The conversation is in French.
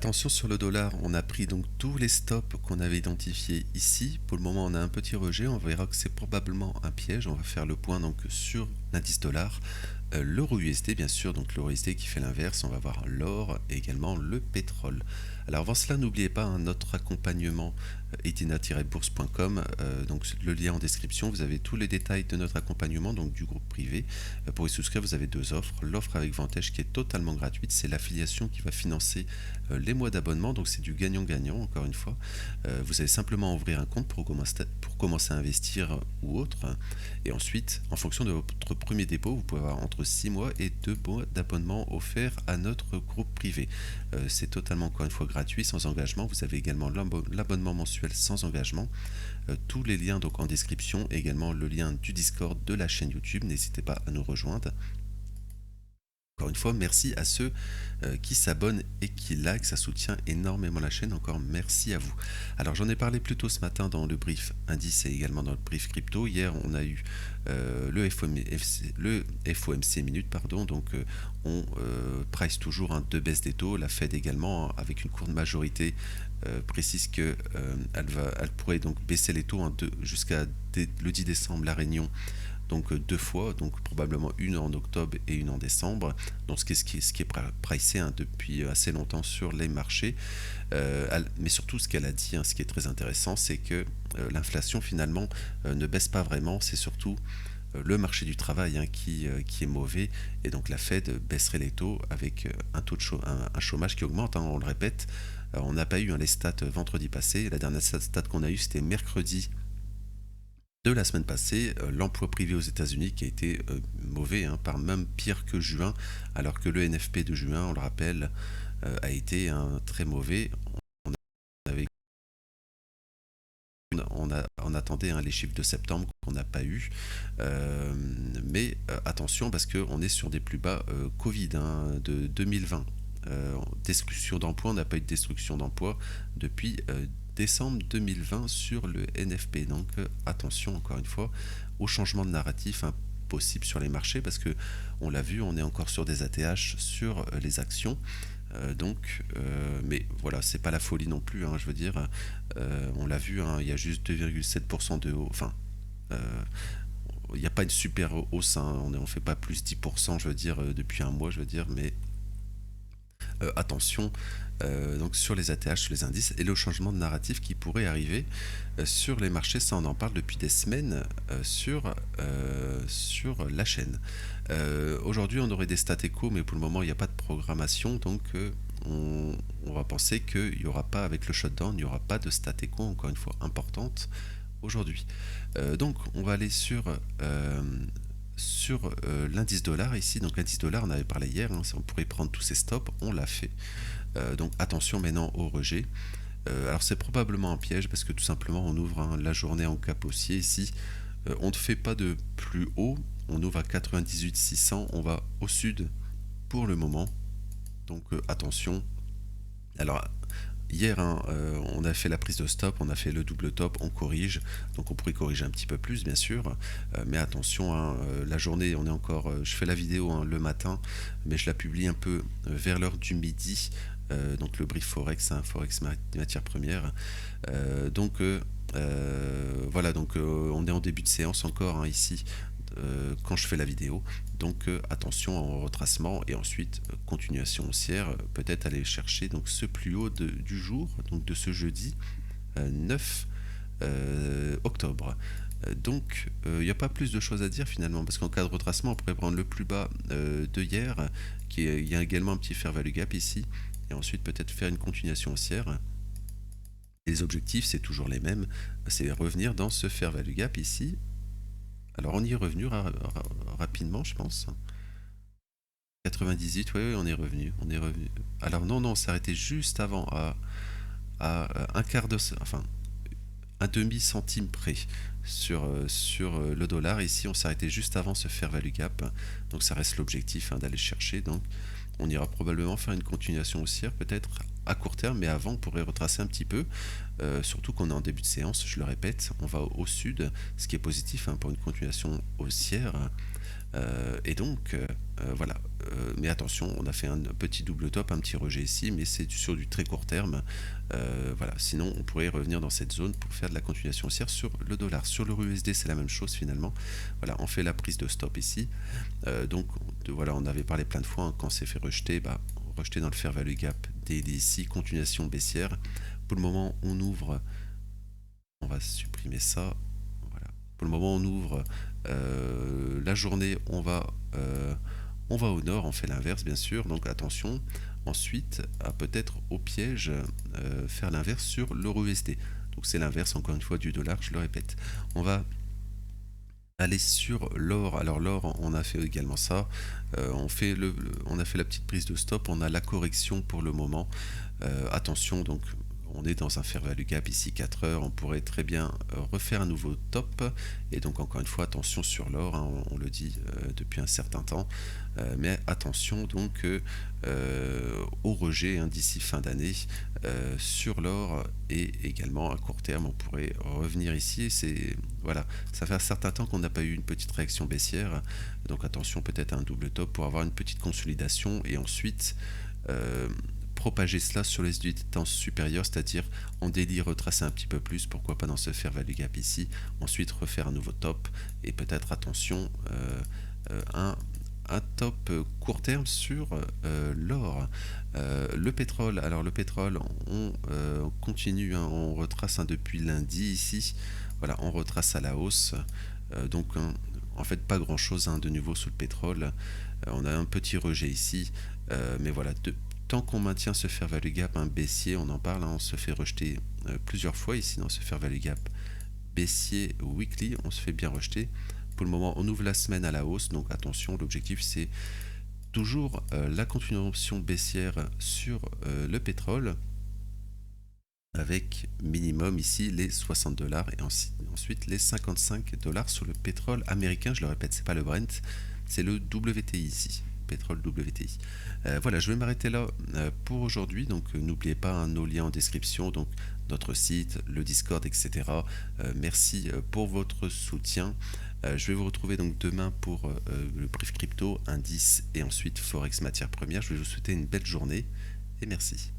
Attention sur le dollar, on a pris donc tous les stops qu'on avait identifiés ici. Pour le moment, on a un petit rejet. On verra que c'est probablement un piège. On va faire le point donc sur l'indice dollar, l'euro USD bien sûr, donc l'euro USD qui fait l'inverse. On va voir l'or et également le pétrole. Alors avant cela, n'oubliez pas notre accompagnement etina-bourse.com, donc le lien en description. Vous avez tous les détails de notre accompagnement, donc du groupe privé. Pour y souscrire, vous avez deux offres. L'offre avec Vantage qui est totalement gratuite, c'est l'affiliation qui va financer les mois d'abonnement, donc c'est du gagnant-gagnant encore une fois. Vous allez simplement ouvrir un compte pour commencer à investir ou autre, et ensuite en fonction de votre premier dépôt, vous pouvez avoir entre 6 mois et 2 mois d'abonnement offerts à notre groupe privé. C'est totalement encore une fois gratuit, sans engagement. Vous avez également l'abonnement mensuel sans engagement. Tous les liens donc en description, et également le lien du Discord de la chaîne YouTube. N'hésitez pas à nous rejoindre. Encore une fois, merci à ceux qui s'abonnent et qui like, ça soutient énormément la chaîne, encore merci à vous. Alors j'en ai parlé plus tôt ce matin dans le brief indice et également dans le brief crypto. Hier on a eu le FOMC minute, pardon, donc on price toujours deux baisses des taux, la Fed également, avec une courte majorité précise que elle pourrait donc baisser les taux jusqu'à le 10 décembre, la réunion. Donc deux fois, donc probablement une en octobre et une en décembre, donc ce qui est pricé depuis assez longtemps sur les marchés. Mais surtout ce qu'elle a dit, ce qui est très intéressant, c'est que l'inflation finalement ne baisse pas vraiment, c'est surtout le marché du travail qui est mauvais, et donc la Fed baisserait les taux avec un chômage qui augmente, on le répète. On n'a pas eu les stats vendredi passé, la dernière stat qu'on a eu c'était mercredi de la semaine passée, l'emploi privé aux États-Unis qui a été mauvais, par même pire que juin, alors que le NFP de juin, on le rappelle, a été très mauvais. On attendait les chiffres de septembre qu'on n'a pas eu, mais attention parce qu'on est sur des plus bas Covid de 2020. Destruction d'emploi, on n'a pas eu de destruction d'emploi depuis décembre 2020 sur le NFP. Donc attention encore une fois au changement de narratif possible sur les marchés, parce que on l'a vu, on est encore sur des ATH sur les actions. Mais voilà, c'est pas la folie non plus, je veux dire, on l'a vu, il y a juste 2,7% de hausse, il n'y a pas une super hausse, on fait pas plus 10%, je veux dire, depuis un mois, je veux dire, mais attention donc sur les ATH, sur les indices, et le changement de narratif qui pourrait arriver sur les marchés. Ça, on en parle depuis des semaines sur la chaîne. Aujourd'hui, on aurait des stats échos, mais pour le moment, il n'y a pas de programmation, donc on va penser qu'il n'y aura pas, avec le shutdown, il n'y aura pas de stats échos, encore une fois, importante aujourd'hui. Donc, on va aller sur l'indice dollar ici. Donc l'indice dollar, on avait parlé hier, on pourrait prendre tous ces stops, on l'a fait. Donc attention maintenant au rejet. Alors c'est probablement un piège parce que tout simplement on ouvre la journée en cap haussier ici. On ne fait pas de plus haut, on ouvre à 98 600, on va au sud pour le moment. Donc attention. Alors hier, on a fait la prise de stop, on a fait le double top, on corrige, donc on pourrait corriger un petit peu plus bien sûr, mais attention, la journée, on est encore, je fais la vidéo le matin, mais je la publie un peu vers l'heure du midi, donc le brief Forex, Forex matières premières, voilà, donc on est en début de séance encore ici, quand je fais la vidéo, donc attention en retracement, et ensuite continuation haussière, peut-être aller chercher donc ce plus haut du jour, donc de ce jeudi 9 octobre. Donc il n'y a pas plus de choses à dire finalement, parce qu'en cas de retracement on pourrait prendre le plus bas de hier, il y a également un petit fair value gap ici, et ensuite peut-être faire une continuation haussière. Les objectifs c'est toujours les mêmes, c'est revenir dans ce fair value gap ici. Alors on y est revenu rapidement, je pense. 98, oui, on est revenu. Alors non, on s'est arrêté juste avant à un quart de, enfin un demi centime près sur le dollar. Ici, on s'est arrêté juste avant ce fair value gap. Donc ça reste l'objectif d'aller chercher. Donc on ira probablement faire une continuation haussière, peut-être à court terme, mais avant on pourrait retracer un petit peu, surtout qu'on est en début de séance, je le répète, on va au sud, ce qui est positif pour une continuation haussière. Et donc, voilà. Mais attention, on a fait un petit double top, un petit rejet ici, mais c'est sur du très court terme. Voilà. Sinon, on pourrait revenir dans cette zone pour faire de la continuation haussière sur le dollar. Sur l'euro USD, c'est la même chose finalement. Voilà, on fait la prise de stop ici. Donc, voilà, on avait parlé plein de fois, hein, quand c'est fait rejeter, bah, rejeter dans le fair value gap des ici, continuation baissière. Pour le moment, on ouvre, on va supprimer ça. Voilà. Pour le moment, on ouvre la journée, on va au nord, on fait l'inverse bien sûr, donc attention. Ensuite, à peut-être au piège, faire l'inverse sur l'euro USD. Donc c'est l'inverse encore une fois du dollar, je le répète. On va aller sur l'or. Alors l'or, on a fait également ça. On a fait la petite prise de stop. On a la correction pour le moment. Attention, donc on est dans un fair value gap ici 4 heures. On pourrait très bien refaire un nouveau top. Et donc encore une fois, attention sur l'or, hein, on le dit depuis un certain temps. Mais attention donc au rejet, hein, d'ici fin d'année sur l'or, et également à court terme on pourrait revenir ici. C'est voilà, ça fait un certain temps qu'on n'a pas eu une petite réaction baissière, donc attention peut-être à un double top pour avoir une petite consolidation et ensuite euh, propager cela sur les unités de temps supérieures, c'est-à-dire en daily retracer un petit peu plus, pourquoi pas dans ce fair value gap ici, ensuite refaire un nouveau top et peut-être attention un top court terme sur l'or. Le pétrole, alors le pétrole, on continue, hein, on retrace, hein, depuis lundi ici. Voilà, on retrace à la hausse. Donc, hein, en fait, pas grand chose, hein, de nouveau sous le pétrole. On a un petit rejet ici, mais voilà, tant qu'on maintient ce fair value gap, un baissier, on en parle, hein, on se fait rejeter plusieurs fois ici dans ce fair value gap baissier weekly, on se fait bien rejeter. Pour le moment, on ouvre la semaine à la hausse, donc attention, l'objectif c'est toujours la continuation baissière sur le pétrole, avec minimum ici les 60 dollars et ensuite les 55 dollars sur le pétrole américain. Je le répète, c'est pas le Brent, c'est le WTI ici, pétrole WTI. Voilà, je vais m'arrêter là pour aujourd'hui. Donc n'oubliez pas, hein, nos liens en description, donc notre site, le Discord, etc. Merci pour votre soutien. Je vais vous retrouver donc demain pour le brief crypto, indice et ensuite forex matières premières. Je vais vous souhaiter une belle journée et merci.